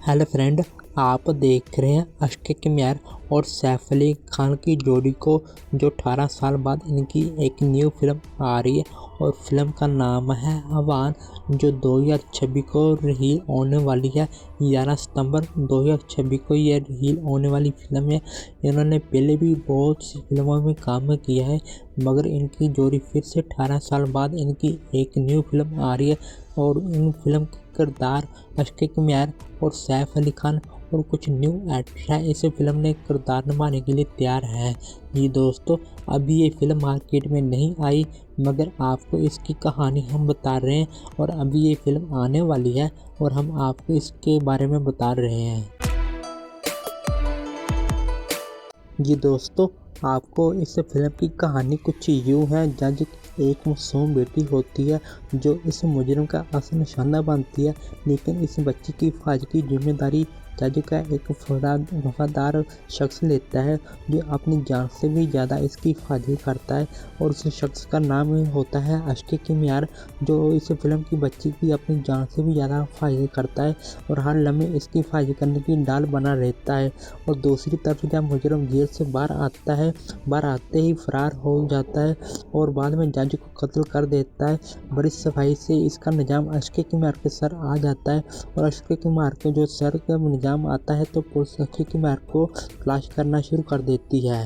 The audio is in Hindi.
हेलो फ्रेंड, आप देख रहे हैं अक्षय कुमार और सैफ अली खान की जोड़ी को, जो 18 साल बाद इनकी एक न्यू फिल्म आ रही है और फिल्म का नाम है अवान, जो 2026 को रिलीज होने वाली है। 11 सितंबर 2026 को ये रिलीज होने वाली फिल्म है। इन्होंने पहले भी बहुत सी फिल्मों में काम किया है, मगर इनकी जोड़ी फिर से 18 साल बाद इनकी एक न्यू फिल्म आ रही है और इन फिल्म के किरदार अक्षय कुमार और सैफ अली खान और कुछ न्यू एक्टर हैं इस फिल्म ने किरदार निभाने के लिए तैयार हैं। जी दोस्तों, अभी ये फिल्म मार्केट में नहीं आई, मगर आपको इसकी कहानी हम बता रहे हैं और अभी ये फिल्म आने वाली है और हम आपको इसके बारे में बता रहे हैं। जी दोस्तों, आपको इस फिल्म की कहानी कुछ यूँ है। जज एक मासूम बेटी होती है जो इस मुजरिम का असल निशाना बनती है, लेकिन इस बच्चे की हिफाजत की जिम्मेदारी जज का एक वफादार शख्स लेता है, जो अपनी जान से भी ज़्यादा इसकी हिफाजत करता है। और उस शख्स का नाम होता है अक्षय कुमार, जो इस फिल्म की बच्ची की अपनी जान से भी ज़्यादा हिफाजत करता है और हर लम्हे इसकी हिफाजत करने की डाल बना रहता है। और दूसरी तरफ जब मुजरिम जेल से बाहर आता है, बाहर आते ही फरार हो जाता है और बाद में जज को कत्ल कर देता है। बड़ी सफाई से इसका निजाम अक्षय कुमार के सर आ जाता है और अक्षय कुमार के जो सर का निजाम आता है तो पुलिस अक्षय कुमार को तलाश करना शुरू कर देती है।